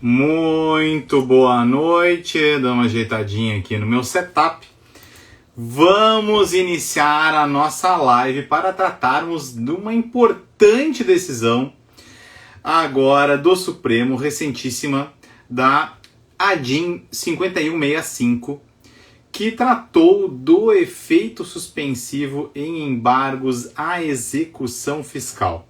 Muito boa noite, dando uma ajeitadinha aqui no meu setup. Vamos iniciar a nossa live para tratarmos de uma importante decisão agora do Supremo, recentíssima, da ADIM 5165, que tratou do efeito suspensivo em embargos à execução fiscal.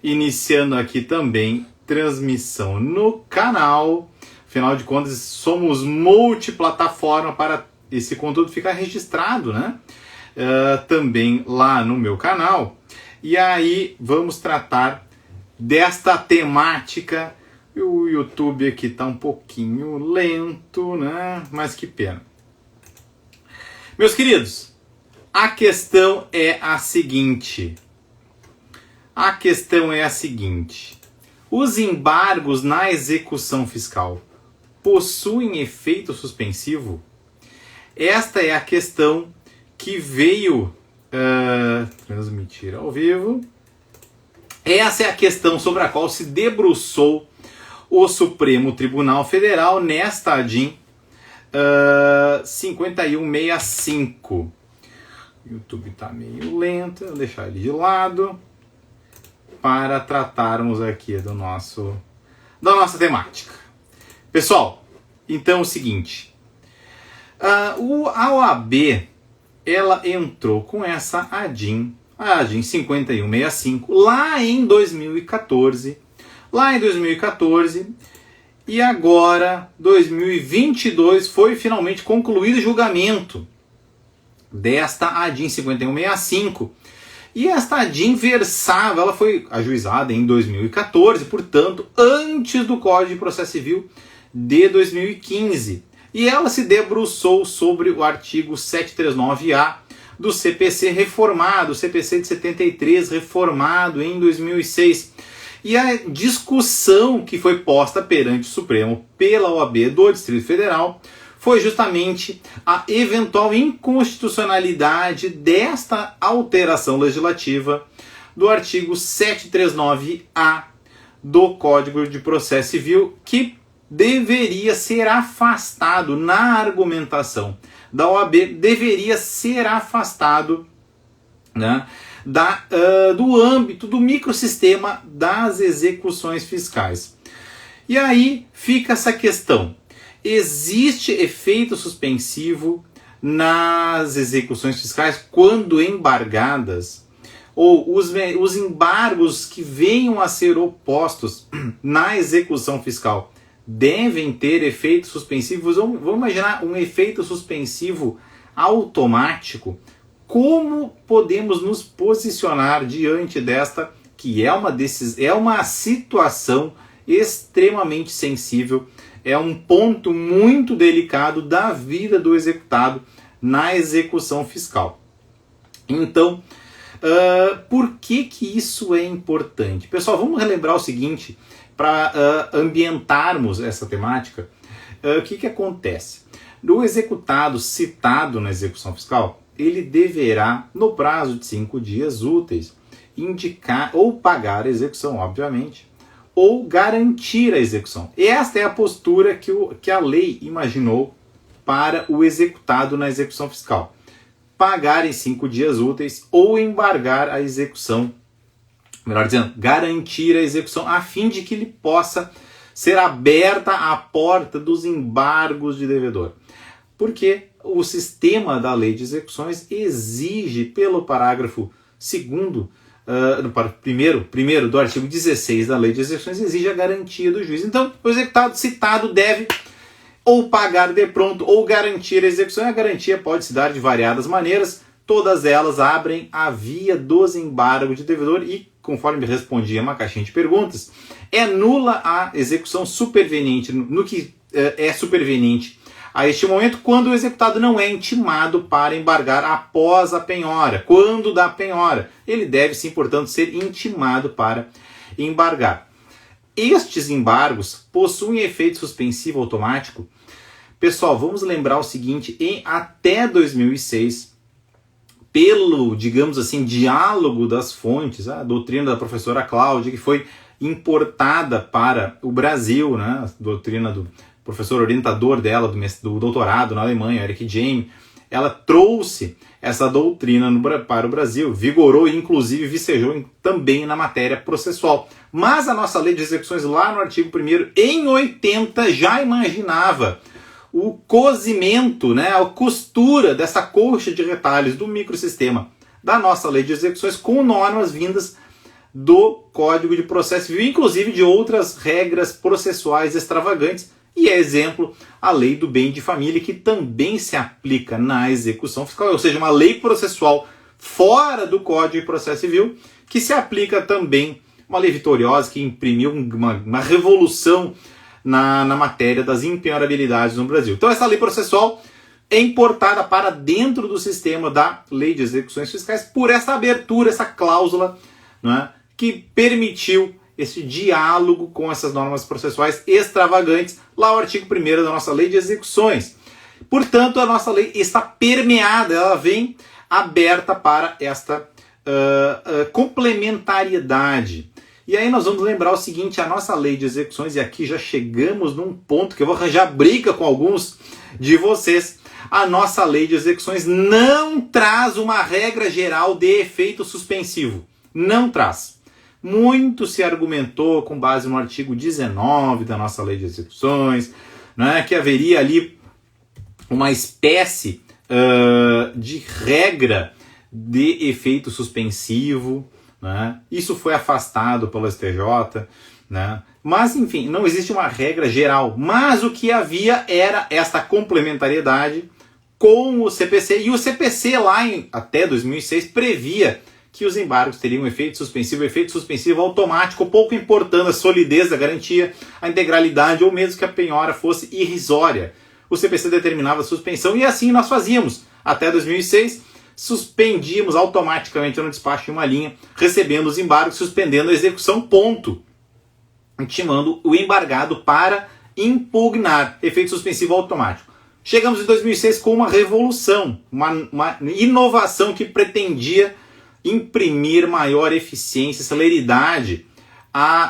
Iniciando aqui também transmissão no canal. Afinal de contas, somos multiplataforma para esse conteúdo ficar registrado, né? Também lá no meu canal. E aí vamos tratar desta temática. O YouTube aqui está um pouquinho lento, né? Mas que pena. Meus queridos, a questão é a seguinte. Os embargos na execução fiscal possuem efeito suspensivo? Esta é a questão que veio transmitir ao vivo. Essa é a questão sobre a qual se debruçou o Supremo Tribunal Federal nesta ADIM 5165. O YouTube está meio lento, vou deixar ele de lado para tratarmos aqui da nossa temática. Pessoal, então é o seguinte, a OAB ela entrou com essa ADIM 5165 lá em 2014, e agora 2022 foi finalmente concluído o julgamento desta ADIM 5165. E esta ADIM versava, ela foi ajuizada em 2014, portanto, antes do Código de Processo Civil de 2015. E ela se debruçou sobre o artigo 739-A do CPC reformado, CPC de 73 reformado em 2006. E a discussão que foi posta perante o Supremo pela OAB do Distrito Federal foi justamente a eventual inconstitucionalidade desta alteração legislativa do artigo 739-A do Código de Processo Civil, que deveria ser afastado na argumentação da OAB, deveria ser afastado, né, do âmbito do microsistema das execuções fiscais. E aí fica essa questão. Existe efeito suspensivo nas execuções fiscais quando embargadas? Ou os embargos que venham a ser opostos na execução fiscal devem ter efeitos suspensivos? Vamos imaginar um efeito suspensivo automático. Como podemos nos posicionar diante desta, que é uma situação extremamente sensível, é um ponto muito delicado da vida do executado na execução fiscal. Então, por que isso é importante? Pessoal, vamos relembrar o seguinte, para ambientarmos essa temática. O que acontece? O executado citado na execução fiscal, ele deverá, no prazo de 5 dias úteis, indicar ou pagar a execução, obviamente, ou garantir a execução. Esta é a postura que a lei imaginou para o executado na execução fiscal. Pagar em 5 dias úteis ou embargar a execução, melhor dizendo, garantir a execução, a fim de que ele possa ser aberta a porta dos embargos de devedor. Porque o sistema da lei de execuções exige, pelo parágrafo 2º, primeiro do artigo 16 da Lei de Execuções, exige a garantia do juiz. Então, o executado citado deve ou pagar de pronto ou garantir a execução. A garantia pode se dar de variadas maneiras, todas elas abrem a via dos embargos de devedor e, conforme me respondia uma caixinha de perguntas, é nula a execução superveniente, no que é superveniente a este momento, quando o executado não é intimado para embargar após a penhora. Quando da penhora, ele deve sim, portanto, ser intimado para embargar. Estes embargos possuem efeito suspensivo automático. Pessoal, vamos lembrar o seguinte, até 2006, pelo, digamos assim, diálogo das fontes, a doutrina da professora Cláudia, que foi importada para o Brasil, né? A doutrina do professor orientador dela, do doutorado na Alemanha, Eric Jaime, ela trouxe essa doutrina para o Brasil, vigorou e inclusive vicejou também na matéria processual. Mas a nossa lei de execuções, lá no artigo 1º, em 80, já imaginava o cozimento, né, a costura dessa colcha de retalhos do microsistema da nossa lei de execuções com normas vindas do Código de Processo Civil, inclusive de outras regras processuais extravagantes. E é exemplo a lei do bem de família, que também se aplica na execução fiscal, ou seja, uma lei processual fora do Código de Processo Civil, que se aplica também, uma lei vitoriosa que imprimiu uma revolução na matéria das impenhorabilidades no Brasil. Então essa lei processual é importada para dentro do sistema da lei de execuções fiscais por essa abertura, essa cláusula, né, que permitiu esse diálogo com essas normas processuais extravagantes, lá o artigo 1º da nossa lei de execuções. Portanto, a nossa lei está permeada, ela vem aberta para esta complementariedade. E aí nós vamos lembrar o seguinte, a nossa lei de execuções, e aqui já chegamos num ponto que eu vou arranjar briga com alguns de vocês, a nossa lei de execuções não traz uma regra geral de efeito suspensivo. Não traz. Muito se argumentou com base no artigo 19 da nossa lei de execuções, né, que haveria ali uma espécie de regra de efeito suspensivo, né? Isso foi afastado pelo STJ, né? Mas enfim, não existe uma regra geral, mas o que havia era esta complementariedade com o CPC, e o CPC lá até 2006 previa que os embargos teriam efeito suspensivo automático, pouco importando a solidez da garantia, a integralidade ou mesmo que a penhora fosse irrisória. O CPC determinava a suspensão e assim nós fazíamos. Até 2006, suspendíamos automaticamente no despacho de uma linha, recebendo os embargos, suspendendo a execução, ponto. Intimando o embargado para impugnar, efeito suspensivo automático. Chegamos em 2006 com uma revolução, uma inovação que pretendia imprimir maior eficiência, celeridade,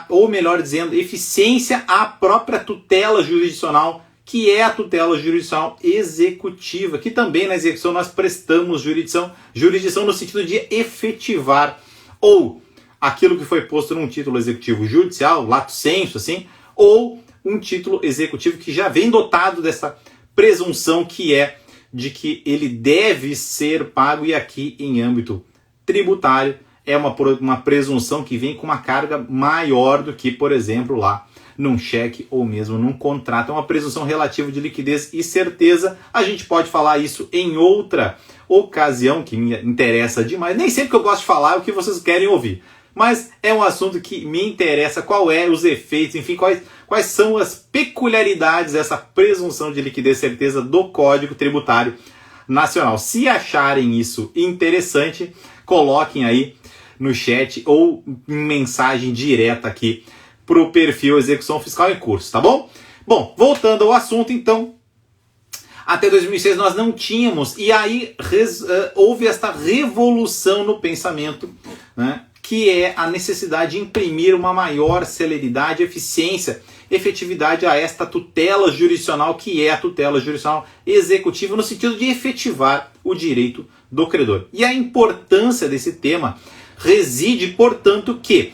ou melhor dizendo, eficiência à própria tutela jurisdicional, que é a tutela jurisdicional executiva, que também na execução nós prestamos jurisdição no sentido de efetivar, ou aquilo que foi posto num título executivo judicial, lato sensu, assim, ou um título executivo que já vem dotado dessa presunção que é de que ele deve ser pago, e aqui em âmbito tributário é uma presunção que vem com uma carga maior do que, por exemplo, lá num cheque ou mesmo num contrato. É uma presunção relativa de liquidez e certeza. A gente pode falar isso em outra ocasião que me interessa demais. Nem sempre que eu gosto de falar é o que vocês querem ouvir, mas é um assunto que me interessa, qual é os efeitos, enfim, quais são as peculiaridades dessa presunção de liquidez e certeza do Código Tributário Nacional. Se acharem isso interessante, coloquem aí no chat ou em mensagem direta aqui para o perfil Execução Fiscal em Curso, tá bom? Bom, voltando ao assunto, então, até 2006 nós não tínhamos, e aí houve esta revolução no pensamento, né, que é a necessidade de imprimir uma maior celeridade, eficiência, efetividade a esta tutela jurisdicional, que é a tutela jurisdicional executiva, no sentido de efetivar o direito do credor. E a importância desse tema reside, portanto, que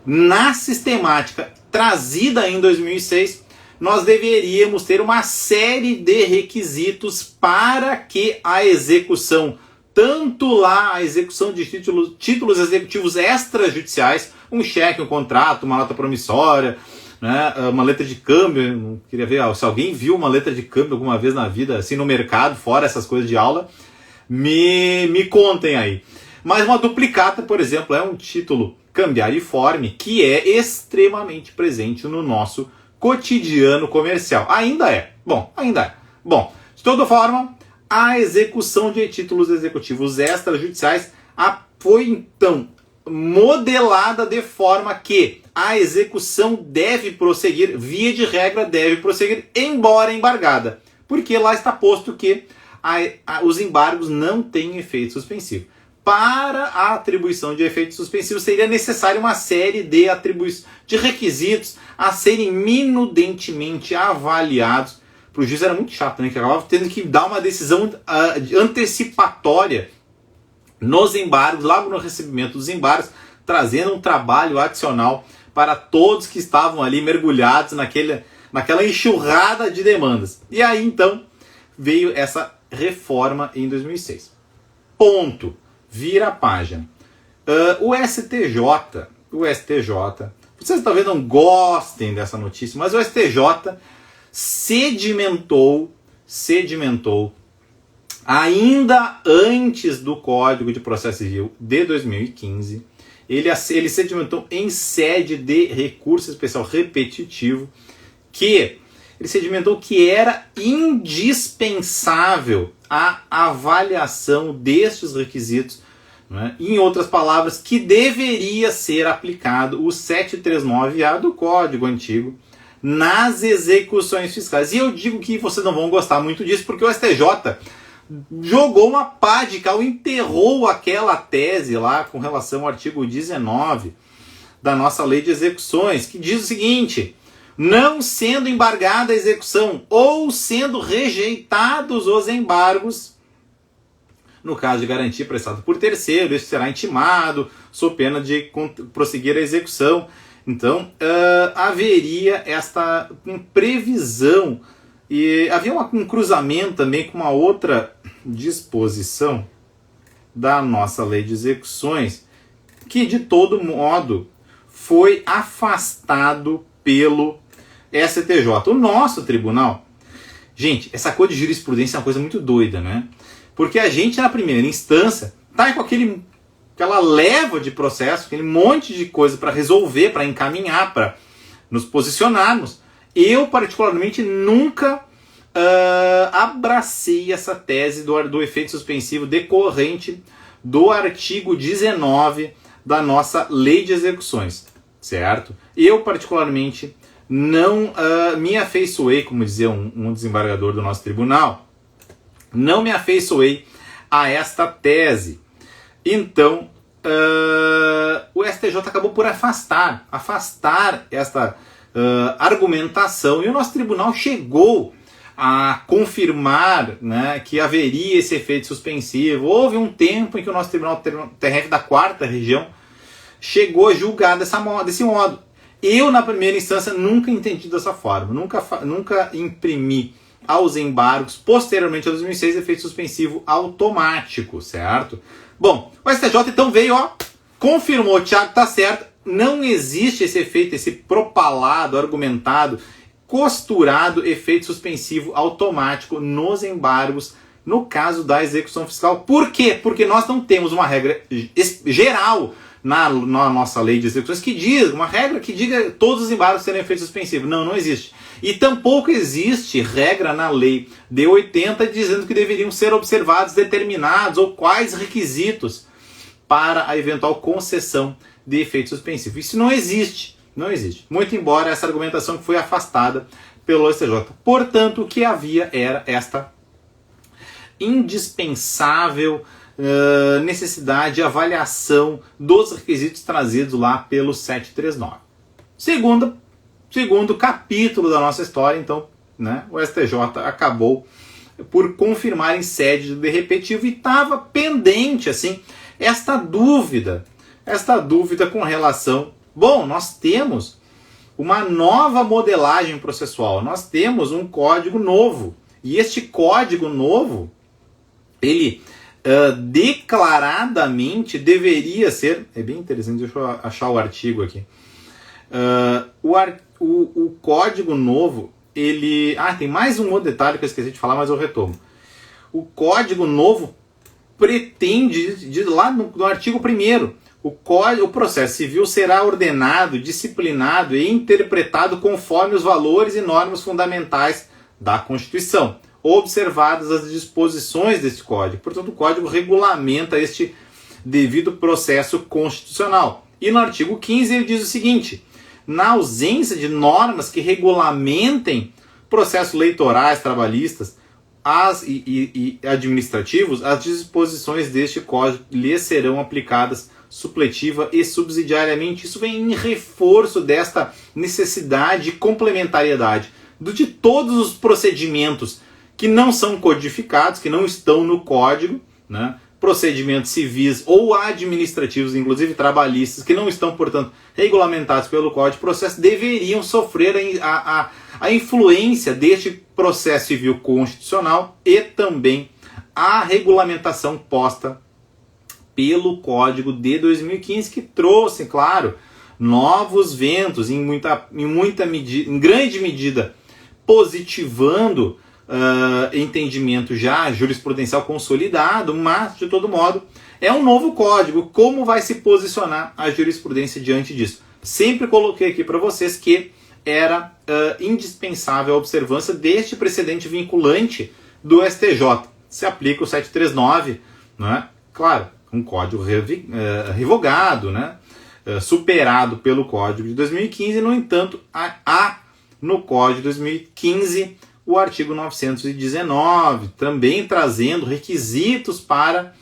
na sistemática trazida em 2006, nós deveríamos ter uma série de requisitos para que a execução, tanto lá a execução de títulos executivos extrajudiciais, um cheque, um contrato, uma nota promissória, né, uma letra de câmbio, não queria ver se alguém viu uma letra de câmbio alguma vez na vida, assim, no mercado, fora essas coisas de aula, me contem aí. Mas uma duplicata, por exemplo, é um título cambiariforme que é extremamente presente no nosso cotidiano comercial. Ainda é. Bom, de toda forma, a execução de títulos executivos extrajudiciais foi, então, modelada de forma que a execução deve prosseguir, via de regra deve prosseguir, embora embargada. Porque lá está posto que os embargos não têm efeito suspensivo. para a atribuição de efeitos suspensivos seria necessária uma série de requisitos a serem minudentemente avaliados. Para o juiz era muito chato, né? Que acabava tendo que dar uma decisão antecipatória nos embargos, logo no recebimento dos embargos, trazendo um trabalho adicional para todos que estavam ali mergulhados naquela enxurrada de demandas. E aí, então, veio essa reforma em 2006. Ponto. Vira a página. O STJ, vocês talvez não gostem dessa notícia, mas o STJ sedimentou ainda antes do Código de Processo Civil de 2015, ele sedimentou em sede de recurso especial repetitivo que era indispensável a avaliação destes requisitos, né? Em outras palavras, que deveria ser aplicado o 739A do Código Antigo nas execuções fiscais. E eu digo que vocês não vão gostar muito disso, porque o STJ jogou uma pá de cal, enterrou aquela tese lá com relação ao artigo 19 da nossa Lei de Execuções, que diz o seguinte: não sendo embargada a execução ou sendo rejeitados os embargos, no caso de garantia prestada por terceiro, isso será intimado, sob pena de prosseguir a execução. Então, haveria esta previsão, e havia um cruzamento também com uma outra disposição da nossa Lei de Execuções, que de todo modo foi afastado pelo STJ. O nosso tribunal, gente, essa coisa de jurisprudência é uma coisa muito doida, né? Porque a gente, na primeira instância, tá com aquela leva de processo, aquele monte de coisa para resolver, para encaminhar, para nos posicionarmos. Eu, particularmente, nunca abracei essa tese do efeito suspensivo decorrente do artigo 19 da nossa Lei de Execuções, certo? Eu, particularmente, não me afeiçoei, como dizia um desembargador do nosso tribunal, não me afeiçoei a esta tese. Então, o STJ acabou por afastar esta argumentação, e o nosso tribunal chegou a confirmar, né, que haveria esse efeito suspensivo. Houve um tempo em que o nosso Tribunal TRF da 4ª Região chegou a julgar desse modo. Eu, na primeira instância, nunca entendi dessa forma, nunca imprimi aos embargos, posteriormente a 2006, efeito suspensivo automático, certo? Bom, o STJ então veio, confirmou, o Thiago tá certo, não existe esse efeito, esse propalado, argumentado, costurado efeito suspensivo automático nos embargos no caso da execução fiscal. Por quê? Porque nós não temos uma regra geral na nossa Lei de Execuções uma regra que diga todos os embargos terem efeito suspensivo. Não existe. E tampouco existe regra na Lei de 80 dizendo que deveriam ser observados determinados ou quais requisitos para a eventual concessão de efeito suspensivo. Isso não existe. Não existe. Muito embora essa argumentação que foi afastada pelo STJ. Portanto, o que havia era esta indispensável necessidade de avaliação dos requisitos trazidos lá pelo 739. Segundo capítulo da nossa história, então, né, o STJ acabou por confirmar em sede de repetitivo, e estava pendente assim esta dúvida com relação. Bom, nós temos uma nova modelagem processual, nós temos um código novo, e este código novo, ele declaradamente deveria ser, é bem interessante, deixa eu achar o artigo aqui, o código novo, ele, tem mais um outro detalhe que eu esqueci de falar, mas eu retomo. O código novo pretende, lá no artigo 1º, o processo civil será ordenado, disciplinado e interpretado conforme os valores e normas fundamentais da Constituição, observadas as disposições deste código. Portanto, o código regulamenta este devido processo constitucional. E no artigo 15 ele diz o seguinte: na ausência de normas que regulamentem processos eleitorais, trabalhistas, e administrativos, as disposições deste Código lhes serão aplicadas supletiva e subsidiariamente. Isso vem em reforço desta necessidade e complementariedade de todos os procedimentos que não são codificados, que não estão no Código, né? Procedimentos civis ou administrativos, inclusive trabalhistas, que não estão, portanto, regulamentados pelo Código de Processo, deveriam sofrer a influência deste processo civil constitucional e também a regulamentação posta pelo Código de 2015, que trouxe, claro, novos ventos, em grande medida positivando entendimento já jurisprudencial consolidado, mas, de todo modo, é um novo código. Como vai se posicionar a jurisprudência diante disso? Sempre coloquei aqui para vocês que era indispensável a observância deste precedente vinculante do STJ. Se aplica o 739, né? Claro, um código revogado, né? Superado pelo Código de 2015, no entanto, há no Código de 2015 o artigo 919, também trazendo requisitos para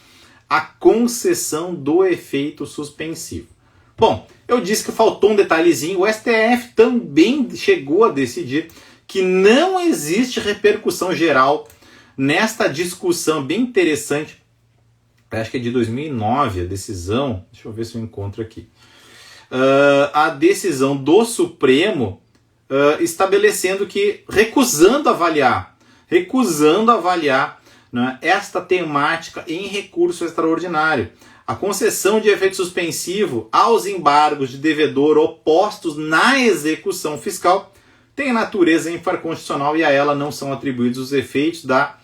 a concessão do efeito suspensivo. Bom, eu disse que faltou um detalhezinho. O STF também chegou a decidir que não existe repercussão geral nesta discussão bem interessante. Acho que é de 2009 a decisão. Deixa eu ver se eu encontro aqui. A decisão do Supremo estabelecendo que, recusando avaliar, né, esta temática em recurso extraordinário. A concessão de efeito suspensivo aos embargos de devedor opostos na execução fiscal tem natureza infraconstitucional e a ela não são atribuídos os efeitos da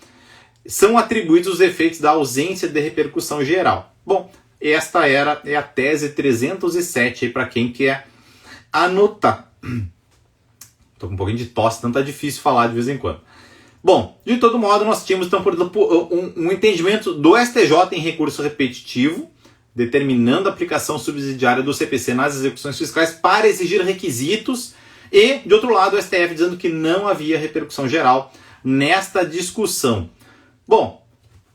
ausência de repercussão geral. Bom, esta é a tese 307 para quem quer anotar. Estou com um pouquinho de tosse, então tá difícil falar de vez em quando. Bom, de todo modo, nós tínhamos então, por exemplo, um entendimento do STJ em recurso repetitivo, determinando a aplicação subsidiária do CPC nas execuções fiscais para exigir requisitos, e, de outro lado, o STF dizendo que não havia repercussão geral nesta discussão. Bom,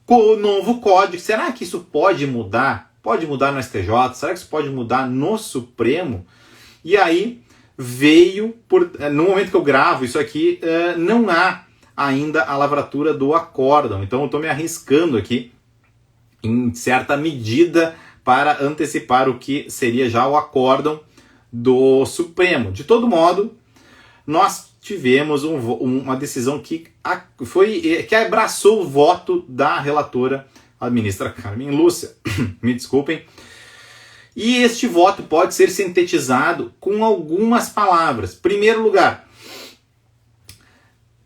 com o novo código, será que isso pode mudar? Pode mudar no STJ? Será que isso pode mudar no Supremo? E aí veio, no momento que eu gravo isso aqui, não há ainda a lavratura do acórdão. Então eu estou me arriscando aqui, em certa medida, para antecipar o que seria já o acórdão do Supremo. De todo modo, nós tivemos uma decisão que abraçou o voto da relatora, a ministra Carmen Lúcia. Me desculpem. E este voto pode ser sintetizado com algumas palavras. Em primeiro lugar,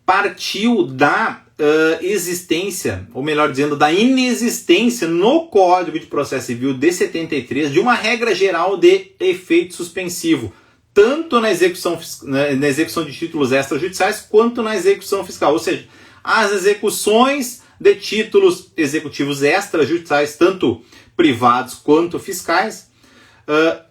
partiu da existência, ou melhor dizendo, da inexistência no Código de Processo Civil de 73 de uma regra geral de efeito suspensivo, tanto na execução de títulos extrajudiciais quanto na execução fiscal. Ou seja, as execuções de títulos executivos extrajudiciais, tanto privados quanto fiscais,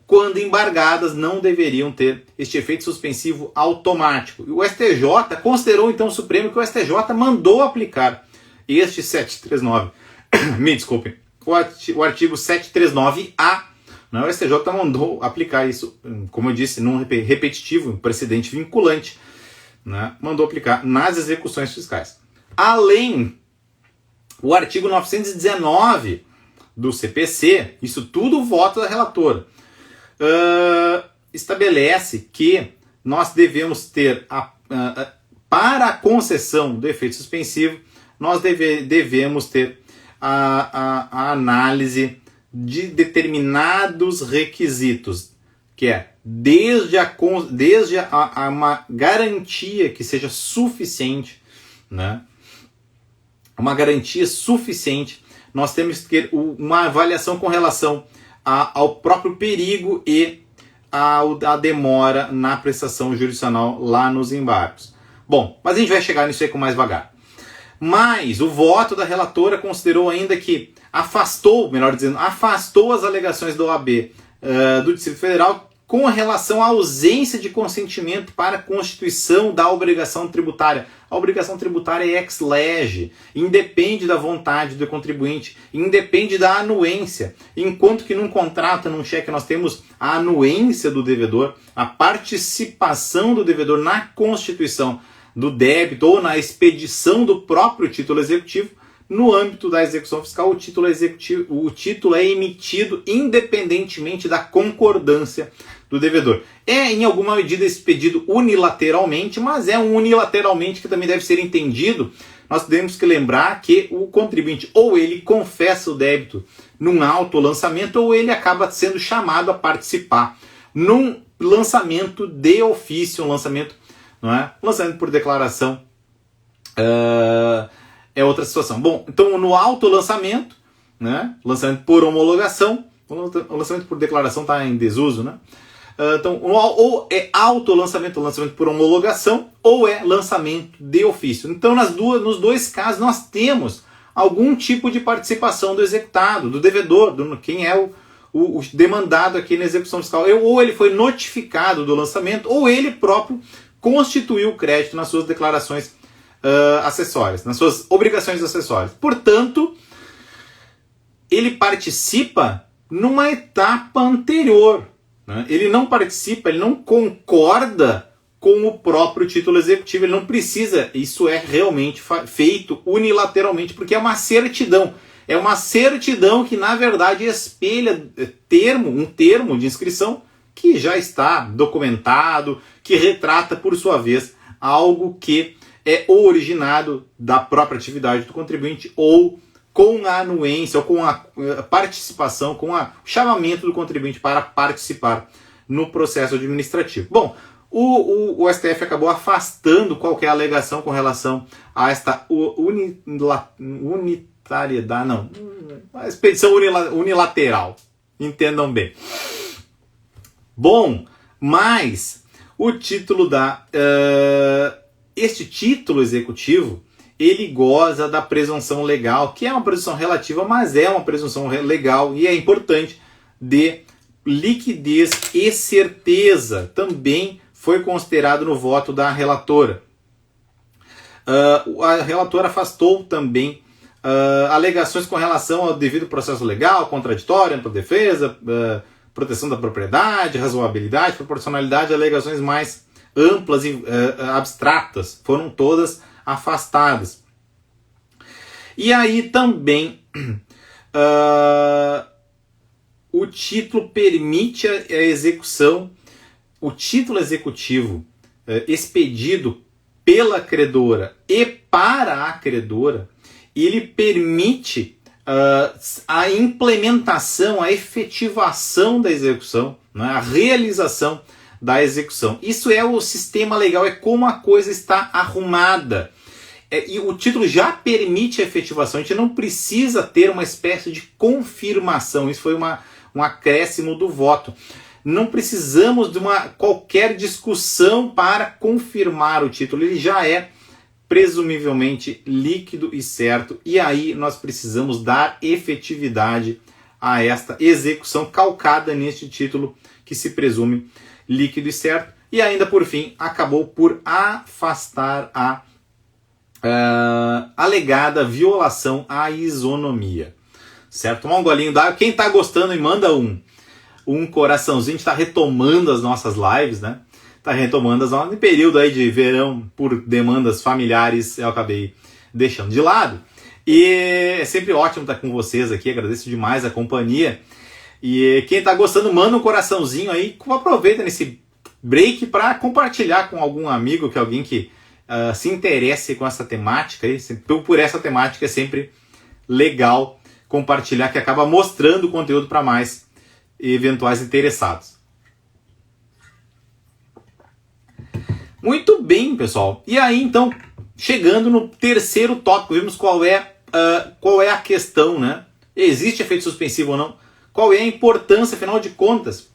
quando embargadas, não deveriam ter este efeito suspensivo automático. E o STJ considerou, então, o Supremo que o STJ mandou aplicar este 739, me desculpem, o artigo 739A, né? O STJ mandou aplicar isso, como eu disse, num repetitivo, um precedente vinculante, né? Mandou aplicar nas execuções fiscais. Além, o artigo 919 do CPC, isso tudo voto da relatora, estabelece que nós devemos ter, para a concessão do efeito suspensivo, nós devemos ter a análise de determinados requisitos, que é desde uma garantia que seja suficiente, né? Uma garantia suficiente. Nós temos que ter uma avaliação com relação ao próprio perigo e a demora na prestação jurisdicional lá nos embargos. Bom, mas a gente vai chegar nisso aí com mais vagar. Mas o voto da relatora considerou ainda que afastou as alegações da OAB do Distrito Federal com relação à ausência de consentimento para a constituição da obrigação tributária. A obrigação tributária é ex lege, independe da vontade do contribuinte, independe da anuência. Enquanto que num contrato, num cheque, nós temos a anuência do devedor, a participação do devedor na constituição do débito ou na expedição do próprio título executivo. No âmbito da execução fiscal, o título é emitido independentemente da concordância do devedor. É, em alguma medida, expedido unilateralmente, mas é um unilateralmente que também deve ser entendido. Nós temos que lembrar que o contribuinte ou ele confessa o débito num autolançamento ou ele acaba sendo chamado a participar num lançamento de ofício, um lançamento, não é? Lançamento por declaração é outra situação. Bom, então no autolançamento, né? Lançamento por homologação, o lançamento por declaração está em desuso, né? Então, ou é autolançamento, lançamento por homologação, ou é lançamento de ofício. Então, nos dois casos, nós temos algum tipo de participação do executado, do devedor, quem é o demandado aqui na execução fiscal. Ou ele foi notificado do lançamento, ou ele próprio constituiu o crédito nas suas declarações acessórias, nas suas obrigações acessórias. Portanto, ele participa numa etapa anterior. Ele não participa, ele não concorda com o próprio título executivo, ele não precisa, isso é realmente feito unilateralmente, porque é uma certidão. É uma certidão que, na verdade, espelha um termo de inscrição que já está documentado, que retrata, por sua vez, algo que é originado da própria atividade do contribuinte ou com a anuência, ou com a participação, com o chamamento do contribuinte para participar no processo administrativo. Bom, o STF acabou afastando qualquer alegação com relação a esta unitariedade, não, a expedição unilateral, entendam bem. Bom, mas o título este título executivo, ele goza da presunção legal, que é uma presunção relativa, mas é uma presunção legal e é importante, de liquidez e certeza. Também foi considerado no voto da relatora. A relatora afastou também alegações com relação ao devido processo legal, contraditório, ampla defesa, proteção da propriedade, razoabilidade, proporcionalidade, alegações mais amplas e abstratas. Foram todas afastadas. E aí também o título permite a execução, o título executivo expedido pela credora e para a credora, ele permite a implementação, a efetivação da execução, né, a realização da execução. Isso é o sistema legal, é como a coisa está arrumada. E o título já permite a efetivação, a gente não precisa ter uma espécie de confirmação. Isso foi um acréscimo do voto. Não precisamos de qualquer discussão para confirmar o título, ele já é presumivelmente líquido e certo, e aí nós precisamos dar efetividade a esta execução calcada neste título que se presume líquido e certo. E ainda por fim acabou por afastar a alegada violação à isonomia, certo? Tomar um golinho d'água. Quem está gostando, manda um coraçãozinho. A gente está retomando as nossas lives, né? Está retomando as nossas, em período aí de verão, por demandas familiares, eu acabei deixando de lado. E é sempre ótimo estar com vocês aqui, agradeço demais a companhia. E quem está gostando, manda um coraçãozinho aí, aproveita nesse break para compartilhar com algum amigo, que alguém que se interesse com essa temática. Por essa temática é sempre legal compartilhar, que acaba mostrando o conteúdo para mais eventuais interessados. Muito bem, pessoal. E aí, então, chegando no terceiro tópico, vimos qual é a questão, né? Existe efeito suspensivo ou não? Qual é a importância, afinal de contas?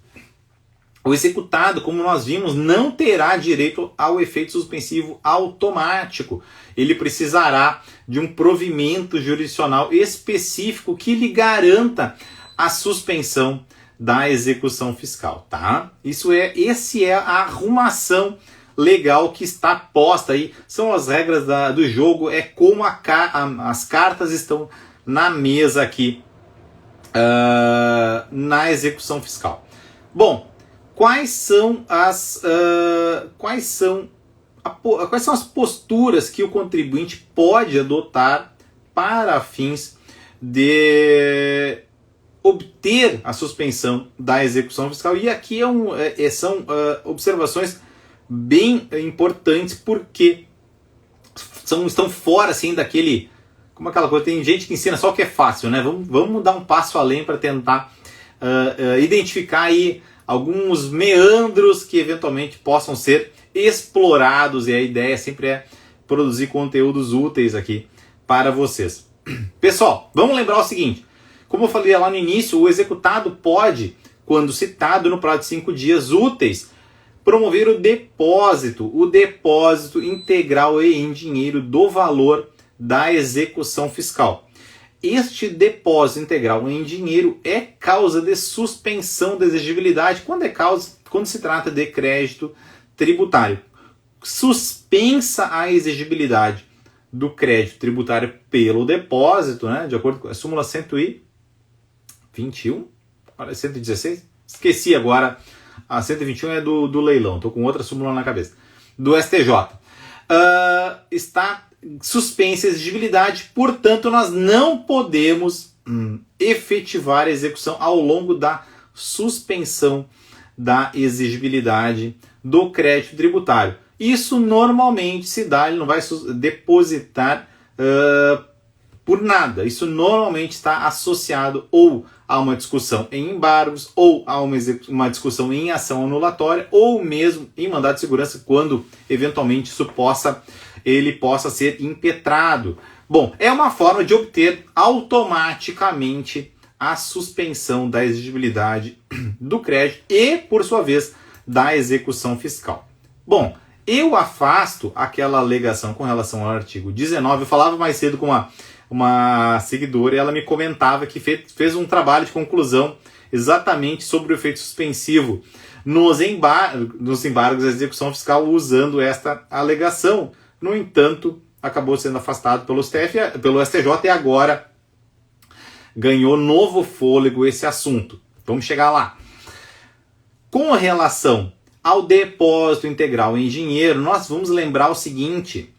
O executado, como nós vimos, não terá direito ao efeito suspensivo automático. Ele precisará de um provimento jurisdicional específico que lhe garanta a suspensão da execução fiscal, tá? Esse é a arrumação legal que está posta aí, são as regras do jogo, é como as cartas estão na mesa aqui na execução fiscal. Bom, quais são as posturas que o contribuinte pode adotar para fins de obter a suspensão da execução fiscal? E aqui são observações bem importantes, porque estão fora assim daquele, como aquela coisa, tem gente que ensina só o que é fácil, né? Vamos dar um passo além para tentar identificar aí alguns meandros que eventualmente possam ser explorados, e a ideia sempre é produzir conteúdos úteis aqui para vocês. Pessoal, vamos lembrar o seguinte, como eu falei lá no início, o executado pode, quando citado no prazo de 5 dias úteis, promover o depósito integral e em dinheiro do valor da execução fiscal. Este depósito integral em dinheiro é causa de suspensão da exigibilidade quando se trata de crédito tributário. Suspensa a exigibilidade do crédito tributário pelo depósito, né, de acordo com a súmula 121, 116, esqueci agora, a 121 é do leilão, estou com outra súmula na cabeça, do STJ. Está suspensa a exigibilidade, portanto nós não podemos efetivar a execução ao longo da suspensão da exigibilidade do crédito tributário. Isso normalmente se dá, ele não vai depositar por nada. Isso normalmente está associado ou a uma discussão em embargos, ou a uma discussão em ação anulatória, ou mesmo em mandado de segurança, quando eventualmente ele possa ser impetrado. Bom, é uma forma de obter automaticamente a suspensão da exigibilidade do crédito e, por sua vez, da execução fiscal. Bom, eu afasto aquela alegação com relação ao artigo 19. Eu falava mais cedo com uma seguidora e ela me comentava que fez um trabalho de conclusão exatamente sobre o efeito suspensivo nos embargos da execução fiscal usando esta alegação. No entanto, acabou sendo afastado pelo STJ e agora ganhou novo fôlego esse assunto. Vamos chegar lá. Com relação ao depósito integral em dinheiro, nós vamos lembrar o seguinte: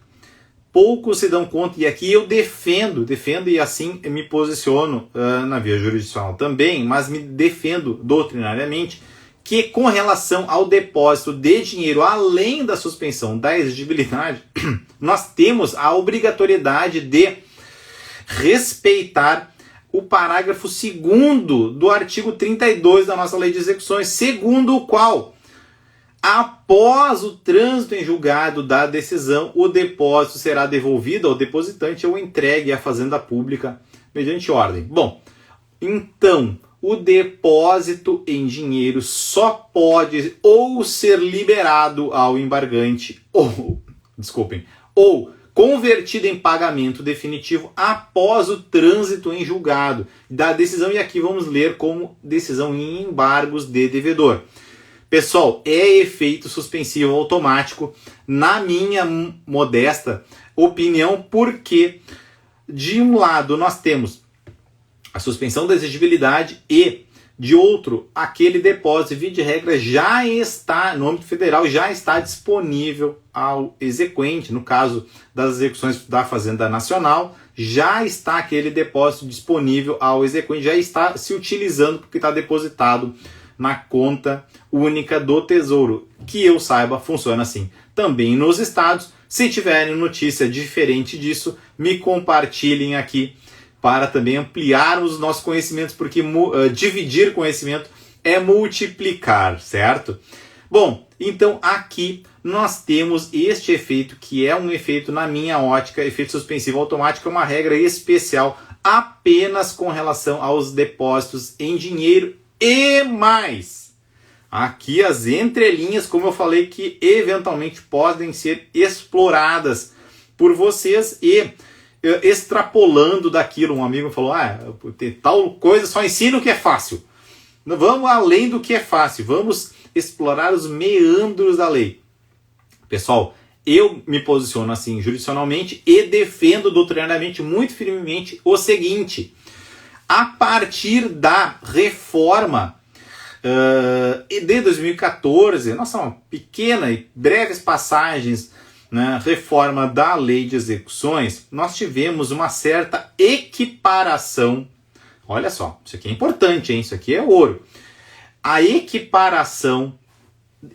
poucos se dão conta, e aqui eu defendo e assim me posiciono na via jurisdicional também, mas me defendo doutrinariamente, que com relação ao depósito de dinheiro, além da suspensão da exigibilidade, nós temos a obrigatoriedade de respeitar o parágrafo 2º do artigo 32 da nossa Lei de Execuções, segundo o qual, após o trânsito em julgado da decisão, o depósito será devolvido ao depositante ou entregue à Fazenda Pública mediante ordem. Bom, então, o depósito em dinheiro só pode ou ser liberado ao embargante ou convertido em pagamento definitivo após o trânsito em julgado da decisão, e aqui vamos ler como decisão em embargos de devedor. Pessoal, é efeito suspensivo automático, na minha modesta opinião, porque de um lado nós temos a suspensão da exigibilidade e, de outro, aquele depósito, via de regra, já está, no âmbito federal, já está disponível ao exequente. No caso das execuções da Fazenda Nacional, já está aquele depósito disponível ao exequente, já está se utilizando porque está depositado na conta única do Tesouro. Que eu saiba, funciona assim também nos estados. Se tiverem notícia diferente disso, me compartilhem aqui para também ampliarmos os nossos conhecimentos, porque dividir conhecimento é multiplicar, certo? Bom, então aqui nós temos este efeito, que é um efeito, na minha ótica, efeito suspensivo automático, é uma regra especial apenas com relação aos depósitos em dinheiro e mais. Aqui as entrelinhas, como eu falei, que eventualmente podem ser exploradas por vocês e extrapolando daquilo. Um amigo falou, tal coisa só ensina o que é fácil. Vamos além do que é fácil, vamos explorar os meandros da lei. Pessoal, eu me posiciono assim jurisdicionalmente e defendo doutrinariamente muito firmemente o seguinte: a partir da reforma de 2014, nossa, uma pequena e breves passagens, né, reforma da lei de execuções, nós tivemos uma certa equiparação. Olha só, isso aqui é importante, hein? Isso aqui é ouro. A equiparação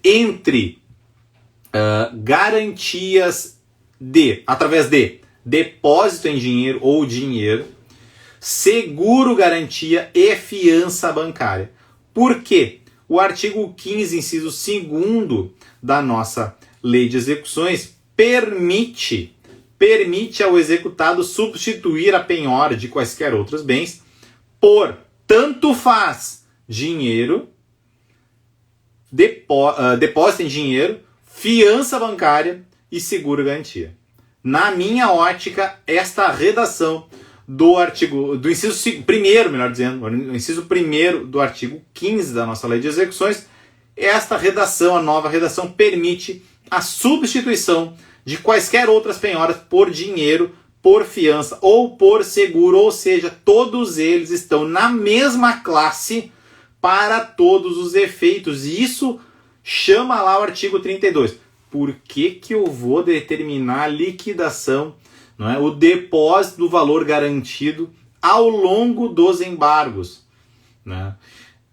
entre garantias através de depósito em dinheiro ou dinheiro, seguro garantia e fiança bancária. Por quê? O artigo 15, inciso 2º da nossa lei de execuções permite ao executado substituir a penhora de quaisquer outros bens por tanto faz dinheiro, depósito em dinheiro, fiança bancária e seguro garantia. Na minha ótica, esta redação do inciso 1º, melhor dizendo, o inciso 1º do artigo 15 da nossa lei de execuções, esta redação, a nova redação, permite a substituição de quaisquer outras penhoras por dinheiro, por fiança ou por seguro, ou seja, todos eles estão na mesma classe para todos os efeitos. E isso chama lá o artigo 32. Por que eu vou determinar a liquidação, não é, o depósito do valor garantido ao longo dos embargos? Né?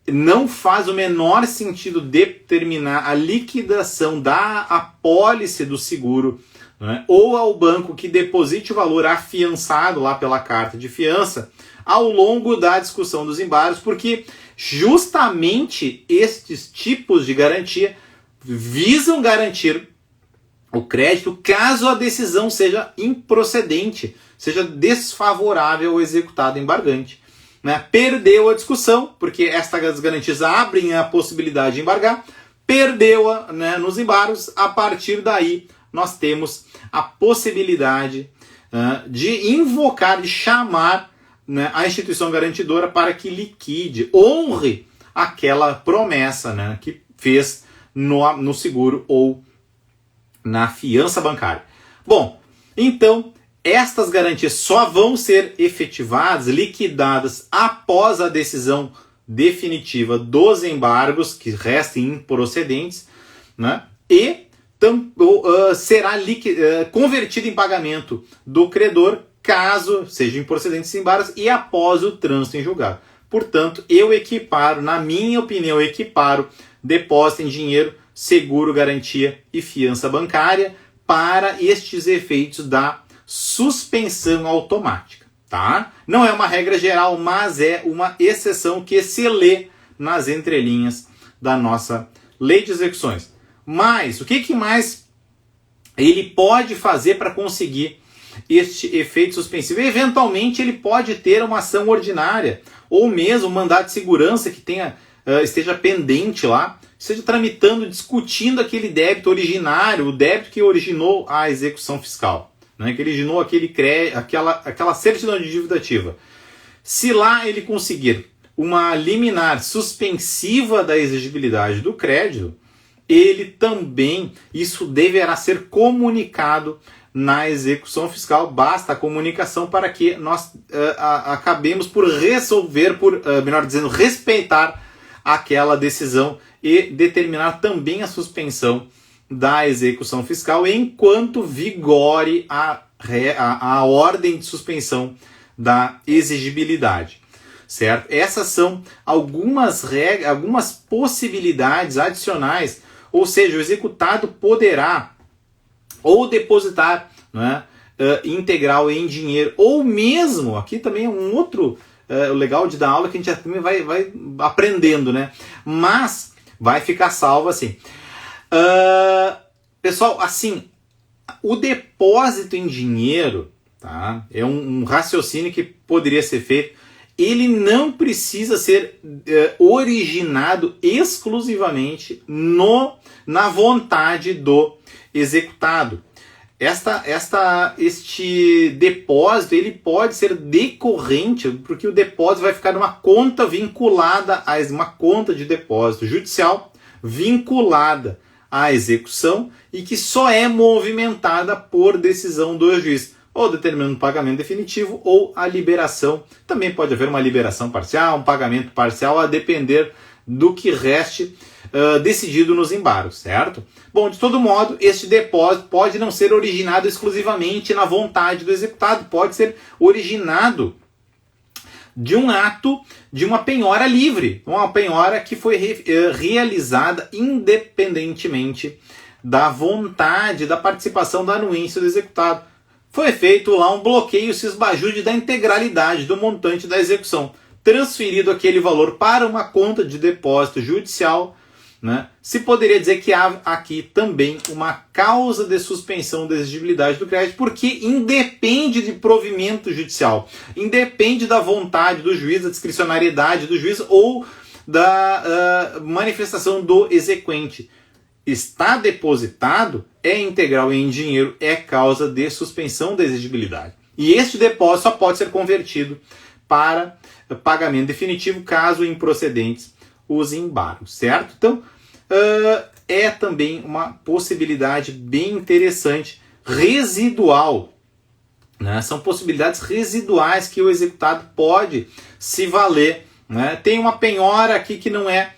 Não faz o menor sentido determinar a liquidação da apólice do seguro, né, ou ao banco que deposite o valor afiançado lá pela carta de fiança ao longo da discussão dos embargos, porque justamente estes tipos de garantia visam garantir o crédito caso a decisão seja improcedente, seja desfavorável ao executado embargante. Né? Perdeu a discussão, porque estas garantias abrem a possibilidade de embargar, perdeu-a, né, nos embargos, a partir daí nós temos a possibilidade de invocar, de chamar, né, a instituição garantidora para que liquide, honre aquela promessa, né, que fez no seguro ou na fiança bancária. Bom, então estas garantias só vão ser efetivadas, liquidadas após a decisão definitiva dos embargos que restem improcedentes, né, e será convertido em pagamento do credor caso sejam improcedentes embargos e após o trânsito em julgado. Portanto, eu equiparo, na minha opinião, depósito em dinheiro, seguro, garantia e fiança bancária para estes efeitos da suspensão automática. Tá? Não é uma regra geral, mas é uma exceção que se lê nas entrelinhas da nossa lei de execuções. Mas o que mais ele pode fazer para conseguir este efeito suspensivo? Eventualmente ele pode ter uma ação ordinária ou mesmo um mandado de segurança que esteja pendente lá, esteja tramitando, discutindo aquele débito originário, o débito que originou a execução fiscal, né, que originou aquela certidão de dívida ativa. Se lá ele conseguir uma liminar suspensiva da exigibilidade do crédito, ele também, isso deverá ser comunicado na execução fiscal. Basta a comunicação para que nós acabemos por melhor dizendo, respeitar aquela decisão e determinar também a suspensão da execução fiscal enquanto vigore a ordem de suspensão da exigibilidade. Certo? Essas são algumas possibilidades adicionais, ou seja, o executado poderá ou depositar, né, integral em dinheiro, ou mesmo, aqui também é um outro legal de dar aula que a gente já também vai aprendendo, né? Mas vai ficar salvo assim. Pessoal, assim, o depósito em dinheiro, tá, é um raciocínio que poderia ser feito. Ele não precisa ser originado exclusivamente na vontade do executado. Este depósito ele pode ser decorrente, porque o depósito vai ficar numa conta vinculada a uma conta de depósito judicial vinculada à execução e que só é movimentada por decisão do juiz, ou determinando o pagamento definitivo ou a liberação. Também pode haver uma liberação parcial, um pagamento parcial, a depender do que reste decidido nos embargos, certo? Bom, de todo modo, este depósito pode não ser originado exclusivamente na vontade do executado, pode ser originado de um ato de uma penhora livre, uma penhora que foi realizada independentemente da vontade, da participação da anuência do executado. Foi feito lá um bloqueio cisbajude da integralidade do montante da execução, transferido aquele valor para uma conta de depósito judicial, né? Se poderia dizer que há aqui também uma causa de suspensão da exigibilidade do crédito, porque independe de provimento judicial, independe da vontade do juiz, da discricionariedade do juiz ou da manifestação do exequente. Está depositado, é integral em dinheiro, é causa de suspensão da exigibilidade. E este depósito só pode ser convertido para pagamento definitivo, caso improcedentes os embargos, certo? Então, é também uma possibilidade bem interessante, residual, né? São possibilidades residuais que o executado pode se valer, né? Tem uma penhora aqui que não é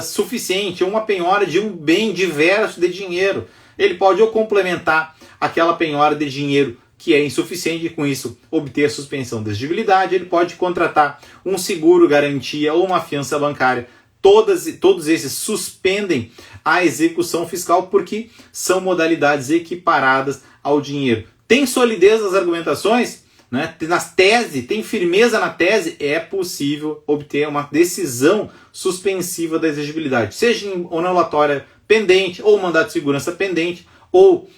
suficiente, uma penhora de um bem diverso de dinheiro. Ele pode ou complementar aquela penhora de dinheiro que é insuficiente e com isso obter a suspensão da exigibilidade, ele pode contratar um seguro garantia ou uma fiança bancária. Todos esses suspendem a execução fiscal porque são modalidades equiparadas ao dinheiro. Tem solidez nas argumentações? Né? Tem firmeza na tese? É possível obter uma decisão suspensiva da exigibilidade, seja em onulatória pendente ou mandato de segurança pendente, ou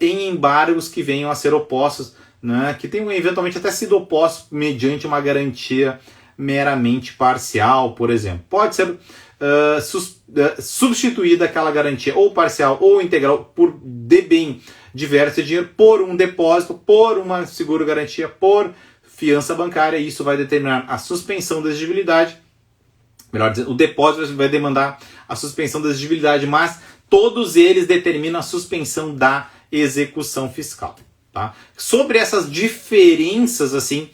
em embargos que venham a ser opostos, né, que tenham eventualmente até sido opostos mediante uma garantia meramente parcial, por exemplo. Pode ser substituída aquela garantia ou parcial ou integral por de bem diverso de dinheiro por um depósito, por uma seguro-garantia, por fiança bancária, e isso vai determinar a suspensão da exigibilidade. Melhor dizendo, o depósito vai demandar a suspensão da exigibilidade, mas todos eles determinam a suspensão da execução fiscal. Tá? Sobre essas diferenças, assim,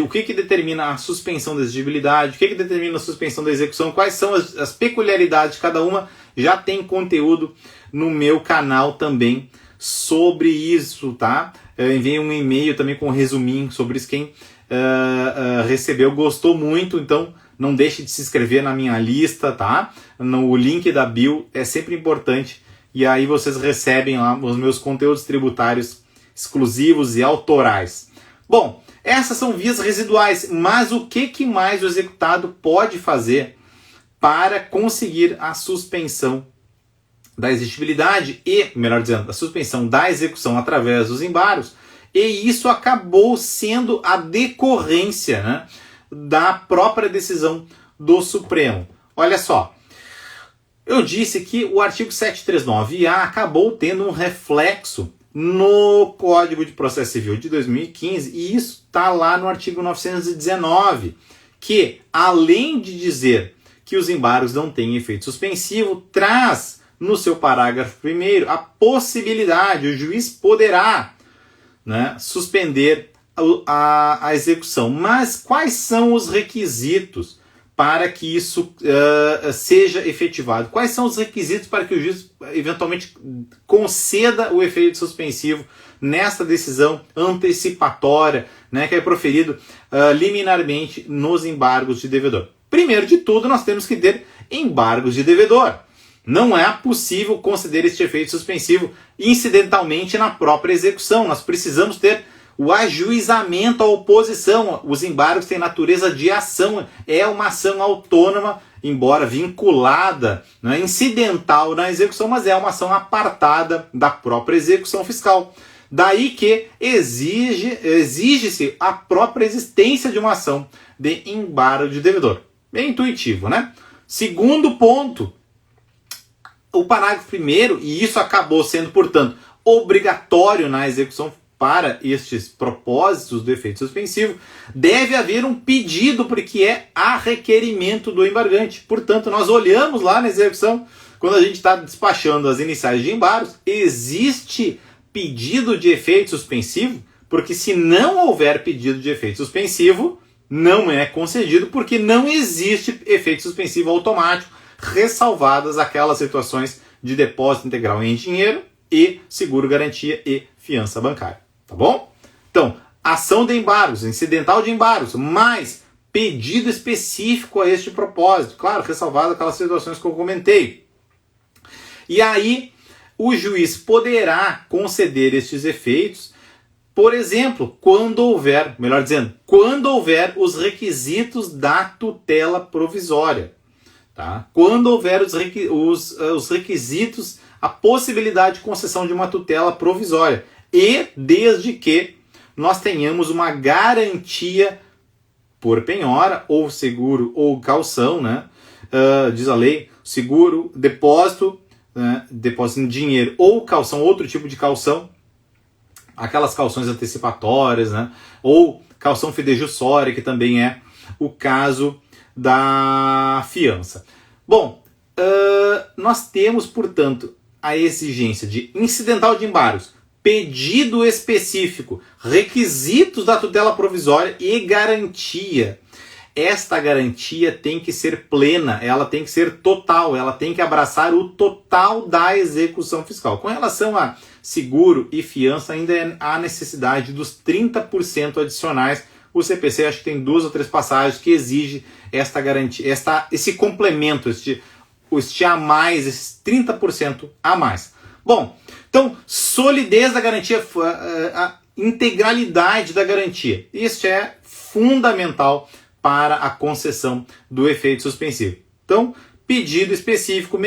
o que determina a suspensão da exigibilidade, o que determina a suspensão da execução, quais são as peculiaridades de cada uma, já tem conteúdo no meu canal também sobre isso, tá? Eu enviei um e-mail também com um resuminho sobre isso, quem recebeu gostou muito, então não deixe de se inscrever na minha lista, tá? No link da bio é sempre importante. E aí vocês recebem lá os meus conteúdos tributários exclusivos e autorais. Bom, essas são vias residuais, mas o que mais o executado pode fazer para conseguir a suspensão da exigibilidade e, melhor dizendo, a suspensão da execução através dos embargos? E isso acabou sendo a decorrência, né, da própria decisão do Supremo. Olha só, eu disse que o artigo 739-A acabou tendo um reflexo no Código de Processo Civil de 2015, e isso está lá no artigo 919, que, além de dizer que os embargos não têm efeito suspensivo, traz no seu parágrafo 1º a possibilidade, o juiz poderá, né, suspender a execução. Mas quais são os requisitos para que isso seja efetivado? Quais são os requisitos para que o juiz eventualmente conceda o efeito suspensivo nesta decisão antecipatória, né, que é proferido liminarmente nos embargos de devedor? Primeiro de tudo, nós temos que ter embargos de devedor. Não é possível conceder este efeito suspensivo incidentalmente na própria execução. Nós precisamos ter o ajuizamento à oposição. Os embargos têm natureza de ação, é uma ação autônoma, embora vinculada, né, incidental na execução, mas é uma ação apartada da própria execução fiscal. Daí que exige-se a própria existência de uma ação de embargo de devedor. Bem intuitivo, né? Segundo ponto, o parágrafo 1º, e isso acabou sendo, portanto, obrigatório na execução para estes propósitos do efeito suspensivo, deve haver um pedido, porque é a requerimento do embargante. Portanto, nós olhamos lá na execução, quando a gente está despachando as iniciais de embargos, existe pedido de efeito suspensivo, porque se não houver pedido de efeito suspensivo, não é concedido, porque não existe efeito suspensivo automático, ressalvadas aquelas situações de depósito integral em dinheiro e seguro garantia e fiança bancária. Tá bom? Então, ação de embargos, incidental de embargos, mais pedido específico a este propósito. Claro, ressalvado aquelas situações que eu comentei. E aí, o juiz poderá conceder estes efeitos, por exemplo, quando houver, melhor dizendo, quando houver os requisitos da tutela provisória. Tá? Quando houver os requisitos, a possibilidade de concessão de uma tutela provisória. E desde que nós tenhamos uma garantia por penhora, ou seguro, ou calção, né? Diz a lei, seguro, depósito, depósito em dinheiro, ou calção, outro tipo de calção, aquelas calções antecipatórias, né? Ou calção fidejussória, que também é o caso da fiança. Bom, nós temos, portanto, a exigência de incidental de embargos, pedido específico, requisitos da tutela provisória e garantia. Esta garantia tem que ser plena, ela tem que ser total, ela tem que abraçar o total da execução fiscal. Com relação a seguro e fiança, ainda há necessidade dos 30% adicionais. O CPC acho que tem 2 ou 3 passagens que exige esta garantia, esse complemento, este a mais, esses 30% a mais. Bom, então, solidez da garantia, a integralidade da garantia. Isso é fundamental para a concessão do efeito suspensivo. Então, pedido específico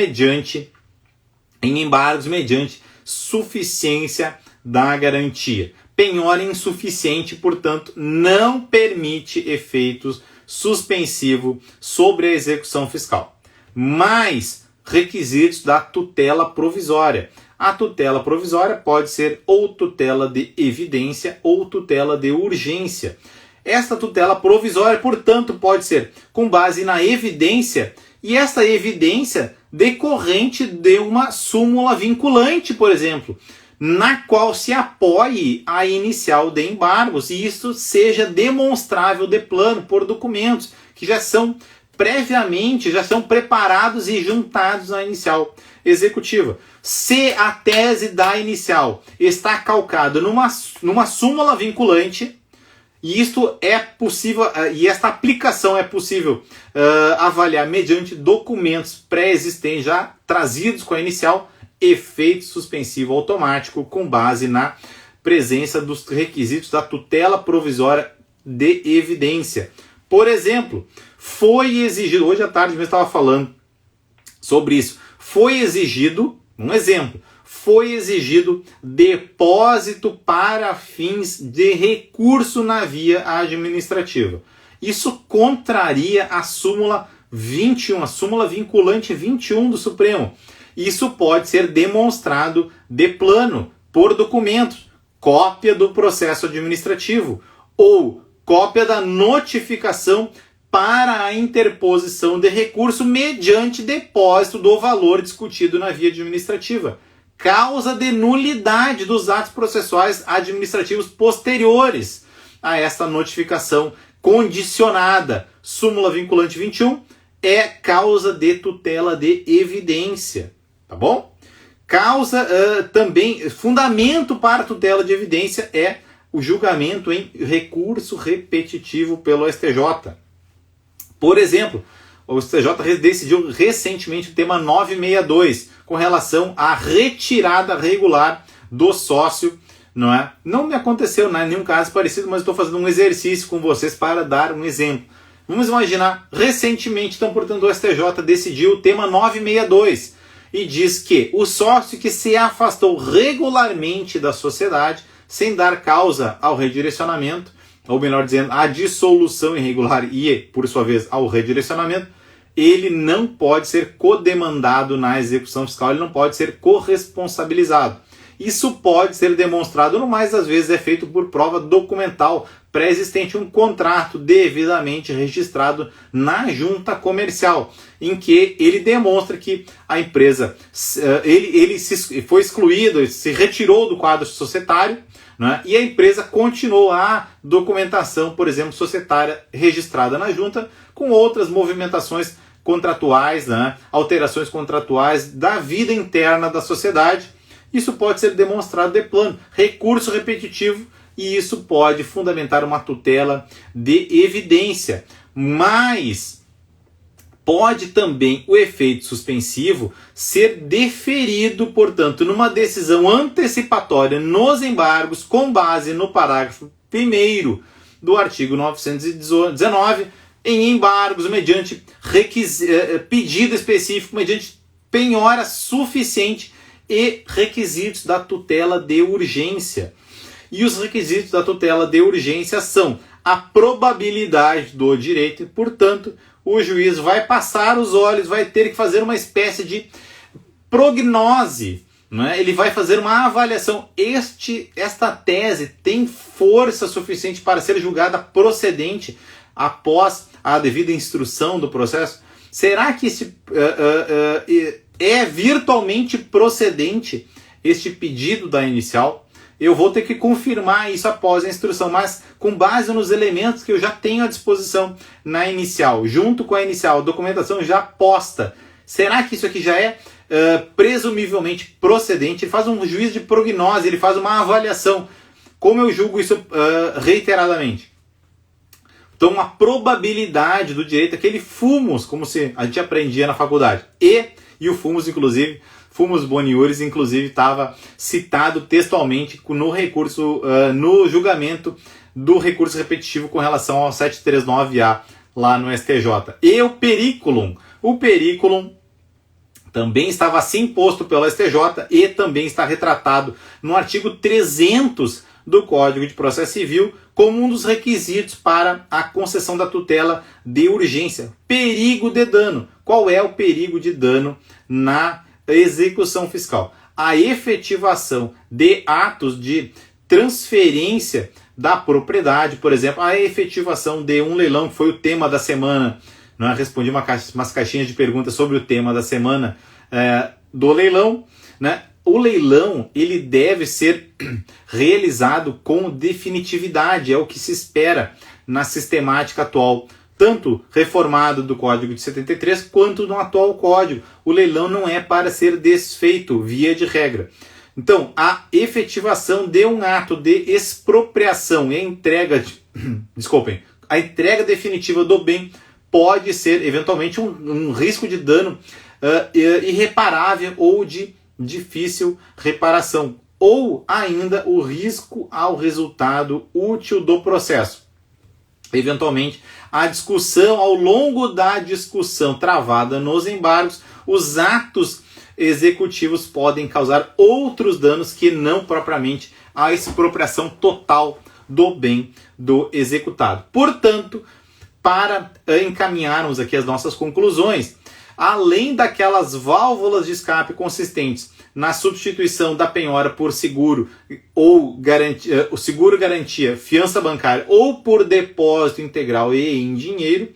em embargos, mediante suficiência da garantia. Penhora insuficiente, portanto, não permite efeitos suspensivos sobre a execução fiscal. Mais requisitos da tutela provisória. A tutela provisória pode ser ou tutela de evidência ou tutela de urgência. Esta tutela provisória, portanto, pode ser com base na evidência, e essa evidência decorrente de uma súmula vinculante, por exemplo, na qual se apoie a inicial de embargos, e isso seja demonstrável de plano por documentos que já são preparados e juntados na inicial executiva. Se a tese da inicial está calcada numa súmula vinculante, e isto é possível, e esta aplicação é possível avaliar mediante documentos pré-existentes já trazidos com a inicial, efeito suspensivo automático com base na presença dos requisitos da tutela provisória de evidência. Por exemplo, foi exigido, hoje à tarde eu estava falando sobre isso, foi exigido, um exemplo, foi exigido depósito para fins de recurso na via administrativa. Isso contraria a súmula 21, a súmula vinculante 21 do Supremo. Isso pode ser demonstrado de plano, por documentos, cópia do processo administrativo ou cópia da notificação para a interposição de recurso mediante depósito do valor discutido na via administrativa. Causa de nulidade dos atos processuais administrativos posteriores a esta notificação condicionada. Súmula vinculante 21 é causa de tutela de evidência. Tá bom? Causa também, fundamento para a tutela de evidência é o julgamento em recurso repetitivo pelo STJ. Por exemplo, o STJ decidiu recentemente o tema 962 com relação à retirada regular do sócio, não é? Não me aconteceu nenhum caso parecido, mas estou fazendo um exercício com vocês para dar um exemplo. Vamos imaginar, recentemente, então, portanto, o STJ decidiu o tema 962 e diz que o sócio que se afastou regularmente da sociedade sem dar causa ao redirecionamento, ou melhor dizendo, à dissolução irregular e, por sua vez, ao redirecionamento, ele não pode ser codemandado na execução fiscal, ele não pode ser corresponsabilizado. Isso pode ser demonstrado, no mais das vezes é feito por prova documental pré-existente, um contrato devidamente registrado na junta comercial, em que ele demonstra que a empresa foi excluído, se retirou do quadro societário, né, e a empresa continuou a documentação, por exemplo, societária registrada na junta, com outras movimentações contratuais, né, alterações contratuais da vida interna da sociedade. Isso pode ser demonstrado de plano, recurso repetitivo, e isso pode fundamentar uma tutela de evidência. Mas pode também o efeito suspensivo ser deferido, portanto, numa decisão antecipatória nos embargos com base no parágrafo 1º do artigo 919, em embargos mediante pedido específico, mediante penhora suficiente e requisitos da tutela de urgência. E os requisitos da tutela de urgência são a probabilidade do direito, e, portanto, o juiz vai passar os olhos, vai ter que fazer uma espécie de prognose, não é? Ele vai fazer uma avaliação. Esta tese tem força suficiente para ser julgada procedente após a devida instrução do processo? Será que é virtualmente procedente este pedido da inicial? Eu vou ter que confirmar isso após a instrução, mas com base nos elementos que eu já tenho à disposição na inicial, junto com a inicial, documentação já posta. Será que isso aqui já é presumivelmente procedente? Ele faz um juízo de prognose, ele faz uma avaliação. Como eu julgo isso reiteradamente? Então, a probabilidade do direito, aquele fumus, como a gente aprendia na faculdade. E o fumus, inclusive, fumus boniuris, inclusive, estava citado textualmente no recurso, no julgamento do recurso repetitivo com relação ao 739A lá no STJ. E o periculum. O periculum também estava assim posto pelo STJ e também está retratado no artigo 300 do Código de Processo Civil como um dos requisitos para a concessão da tutela de urgência. Perigo de dano. Qual é o perigo de dano na execução fiscal? A efetivação de atos de transferência da propriedade, por exemplo, a efetivação de um leilão, que foi o tema da semana. Eu respondi umas caixinhas de perguntas sobre o tema da semana do leilão, né? O leilão, ele deve ser realizado com definitividade, é o que se espera na sistemática atual, tanto reformado do Código de 73, quanto no atual Código. O leilão não é para ser desfeito, via de regra. Então, a efetivação de um ato de expropriação e a entrega, a entrega definitiva do bem pode ser, eventualmente, um risco de dano irreparável ou de difícil reparação, ou ainda o risco ao resultado útil do processo. Eventualmente, a discussão, ao longo da discussão travada nos embargos, os atos executivos podem causar outros danos que não propriamente a expropriação total do bem do executado. Portanto, para encaminharmos aqui as nossas conclusões, além daquelas válvulas de escape consistentes na substituição da penhora por seguro ou garantia, o seguro garantia, fiança bancária ou por depósito integral e em dinheiro,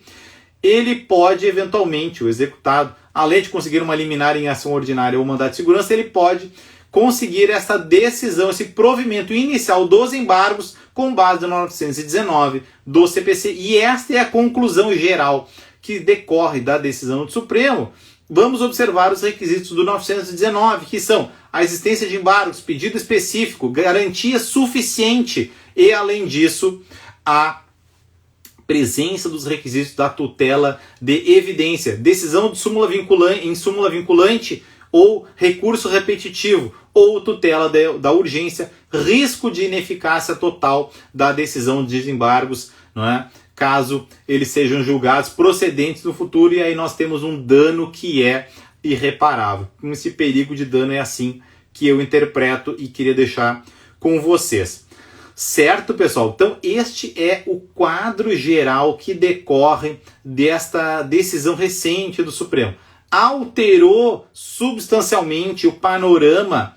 ele pode eventualmente, o executado, além de conseguir uma liminar em ação ordinária ou mandado de segurança, ele pode conseguir essa decisão, esse provimento inicial dos embargos com base no 919 do CPC. E esta é a conclusão geral que decorre da decisão do Supremo. Vamos observar os requisitos do 919, que são a existência de embargos, pedido específico, garantia suficiente e, além disso, a presença dos requisitos da tutela de evidência, decisão de súmula vinculante, em súmula vinculante ou recurso repetitivo, ou tutela da urgência, risco de ineficácia total da decisão de desembargos, não é? Caso eles sejam julgados procedentes no futuro, e aí nós temos um dano que é irreparável. Esse perigo de dano é assim que eu interpreto e queria deixar com vocês. Certo, pessoal? Então, este é o quadro geral que decorre desta decisão recente do Supremo. Alterou substancialmente o panorama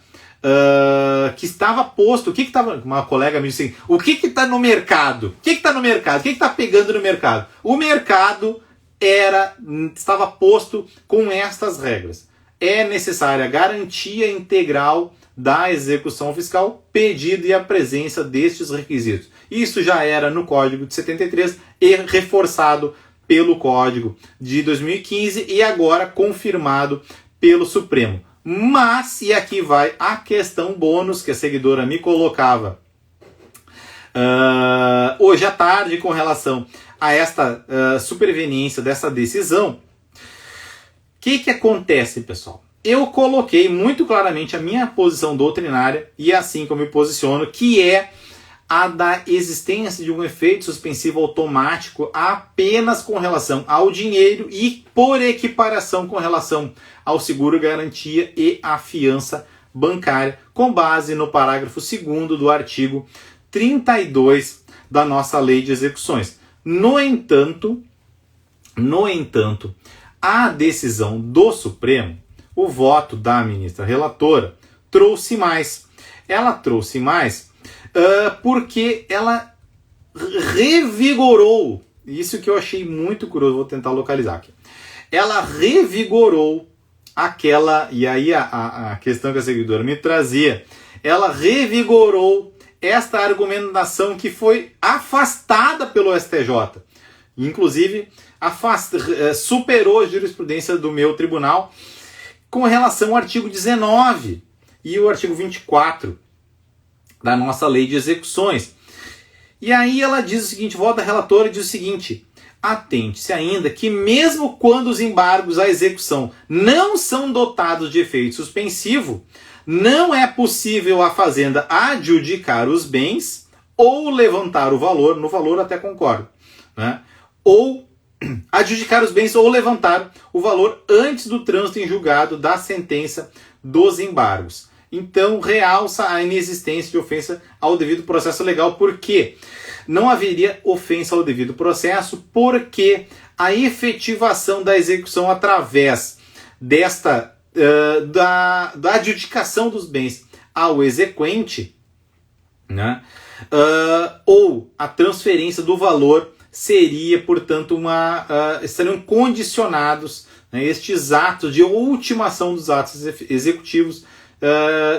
que estava posto. O que estava. Uma colega me disse assim: o que está no mercado? O que está no mercado? O que está pegando no mercado? O mercado estava posto com estas regras. É necessária a garantia integral da execução fiscal, pedido e a presença destes requisitos. Isso já era no Código de 73 e reforçado pelo Código de 2015 e agora confirmado pelo Supremo. Mas, e aqui vai a questão bônus que a seguidora me colocava hoje à tarde com relação a esta superveniência dessa decisão. O que acontece, pessoal? Eu coloquei muito claramente a minha posição doutrinária e assim como eu me posiciono, que é a da existência de um efeito suspensivo automático apenas com relação ao dinheiro e por equiparação com relação ao seguro-garantia e à fiança bancária, com base no parágrafo 2º do artigo 32 da nossa Lei de Execuções. No entanto, a decisão do Supremo, o voto da ministra relatora, trouxe mais. Ela trouxe mais porque ela revigorou, isso que eu achei muito curioso, vou tentar localizar aqui. Ela revigorou aquela, e aí a questão que a seguidora me trazia, ela revigorou esta argumentação que foi afastada pelo STJ. Inclusive, superou a jurisprudência do meu tribunal com relação ao artigo 19 e o artigo 24 da nossa Lei de Execuções. E aí ela diz o seguinte, o voto da relatora diz o seguinte: atente-se ainda que mesmo quando os embargos à execução não são dotados de efeito suspensivo, não é possível a Fazenda adjudicar os bens ou levantar o valor, no valor até concordo, né? Ou adjudicar os bens ou levantar o valor antes do trânsito em julgado da sentença dos embargos. Então, realça a inexistência de ofensa ao devido processo legal. Por quê? Não haveria ofensa ao devido processo, porque a efetivação da execução através desta da adjudicação dos bens ao exequente, né, ou a transferência do valor seria, portanto, estariam condicionados, né, estes atos de ultimação dos atos executivos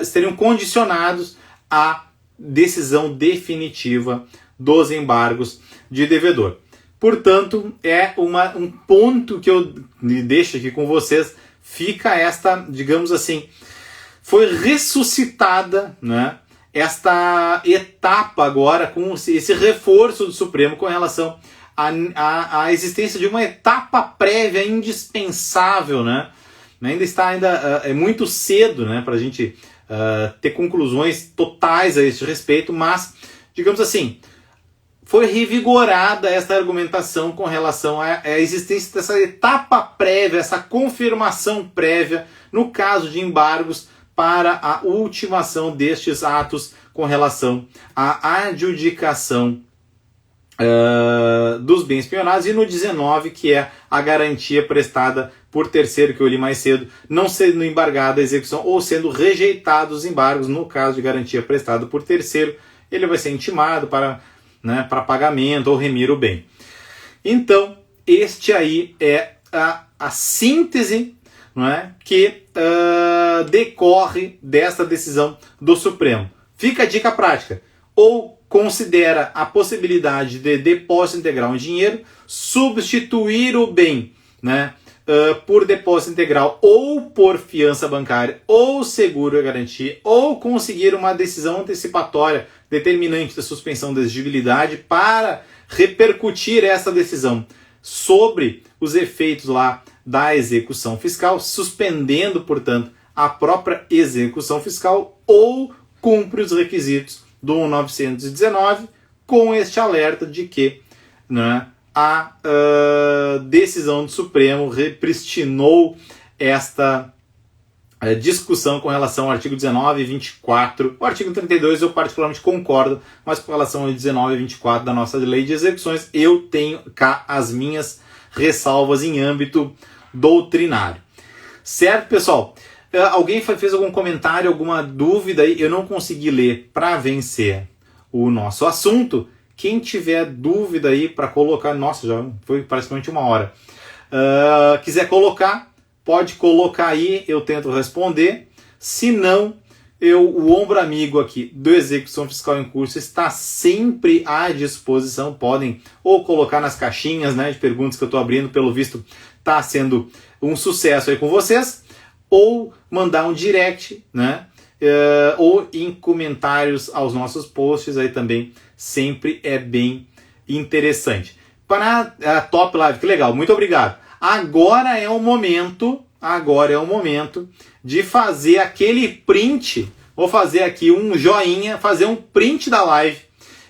estariam condicionados à decisão definitiva dos embargos de devedor. Portanto, é um ponto que eu deixo aqui com vocês. Fica esta, digamos assim, foi ressuscitada, né, esta etapa agora com esse reforço do Supremo com relação à existência de uma etapa prévia indispensável, né? É muito cedo, né, para a gente ter conclusões totais a este respeito, mas, digamos assim, foi revigorada essa argumentação com relação à existência dessa etapa prévia, essa confirmação prévia, no caso de embargos, para a ultimação destes atos com relação à adjudicação dos bens penhorados, e no 19, que é a garantia prestada por terceiro, que eu li mais cedo, não sendo embargada a execução ou sendo rejeitados os embargos. No caso de garantia prestada por terceiro, ele vai ser intimado para pagamento ou remir o bem. Então, este aí é a síntese, não é, que decorre dessa decisão do Supremo. Fica a dica prática. Ou considera a possibilidade de depósito integral em dinheiro, substituir o bem, né, por depósito integral ou por fiança bancária ou seguro e garantia, ou conseguir uma decisão antecipatória determinante da suspensão da exigibilidade para repercutir essa decisão sobre os efeitos lá da execução fiscal, suspendendo, portanto, a própria execução fiscal, ou cumpre os requisitos do 1919, com este alerta de que, né, a decisão do Supremo repristinou esta discussão com relação ao artigo 19 e 24. O artigo 32 eu particularmente concordo, mas com relação ao 19 e 24 da nossa Lei de Execuções, eu tenho cá as minhas ressalvas em âmbito doutrinário. Certo, pessoal? Alguém fez algum comentário, alguma dúvida aí? Eu não consegui ler para vencer o nosso assunto. Quem tiver dúvida aí para colocar... Nossa, já foi praticamente 1 hora. Quiser colocar, pode colocar aí, eu tento responder. Se não, o ombro amigo aqui do Execução Fiscal em Curso está sempre à disposição. Podem ou colocar nas caixinhas, né, de perguntas que eu estou abrindo, pelo visto está sendo um sucesso aí com vocês, ou mandar um direct, né, ou em comentários aos nossos posts, aí também sempre é bem interessante. Para a Top Live, que legal, muito obrigado. Agora é o momento de fazer aquele print. Vou fazer aqui um joinha, fazer um print da live.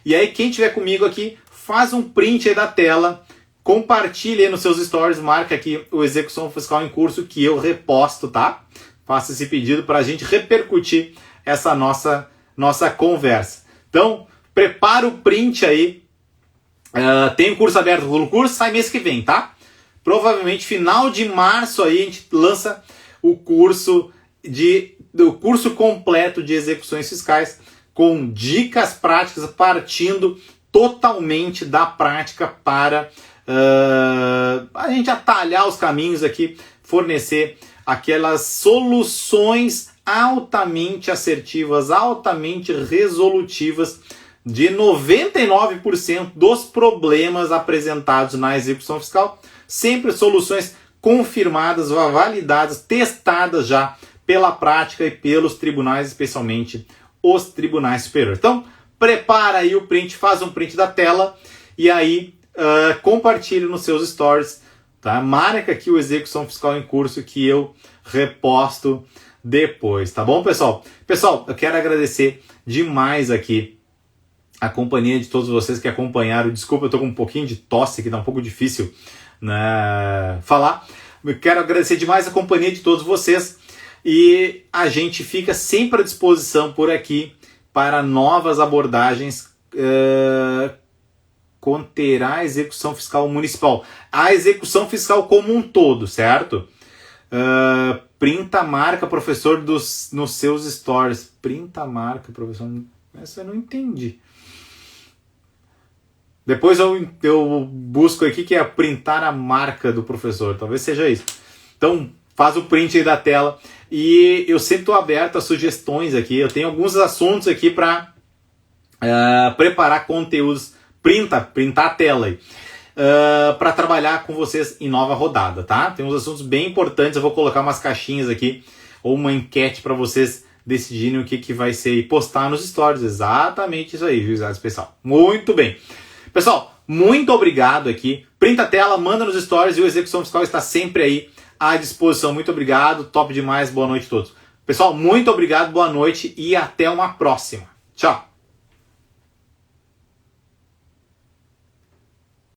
E aí quem tiver comigo aqui, faz um print aí da tela, compartilha aí nos seus stories, marca aqui o Execução Fiscal em Curso que eu reposto, tá? Faça esse pedido para a gente repercutir essa nossa conversa. Então, prepara o print aí. Tem o curso aberto, o curso sai mês que vem, tá? Provavelmente final de março aí a gente lança o curso completo de execuções fiscais com dicas práticas, partindo totalmente da prática para a gente atalhar os caminhos aqui, fornecer aquelas soluções altamente assertivas, altamente resolutivas de 99% dos problemas apresentados na execução fiscal. Sempre soluções confirmadas, validadas, testadas já pela prática e pelos tribunais, especialmente os tribunais superiores. Então, prepara aí o print, faz um print da tela e aí compartilhe nos seus stories, tá? Marca aqui o Execução Fiscal em Curso que eu reposto depois, tá bom, pessoal? Pessoal, eu quero agradecer demais aqui a companhia de todos vocês que acompanharam. Desculpa, eu tô com um pouquinho de tosse aqui, tá um pouco difícil, né, falar. Eu quero agradecer demais a companhia de todos vocês e a gente fica sempre à disposição por aqui para novas abordagens. Conterá a execução fiscal municipal, a execução fiscal como um todo, certo? Printa a marca, professor, nos seus stories. Printa a marca, professor. Essa eu não entendi. Depois eu busco aqui que é printar a marca do professor. Talvez seja isso. Então, faz o print aí da tela. E eu sempre estou aberto a sugestões aqui. Eu tenho alguns assuntos aqui para preparar conteúdos. Printar a tela aí. Para trabalhar com vocês em nova rodada, tá? Tem uns assuntos bem importantes. Eu vou colocar umas caixinhas aqui. Ou uma enquete para vocês decidirem o que vai ser e postar nos stories. Exatamente isso aí, juizado especial. Muito bem. Pessoal, muito obrigado aqui. Printa a tela, manda nos stories e o Execução Fiscal está sempre aí à disposição. Muito obrigado, top demais, boa noite a todos. Pessoal, muito obrigado, boa noite e até uma próxima. Tchau!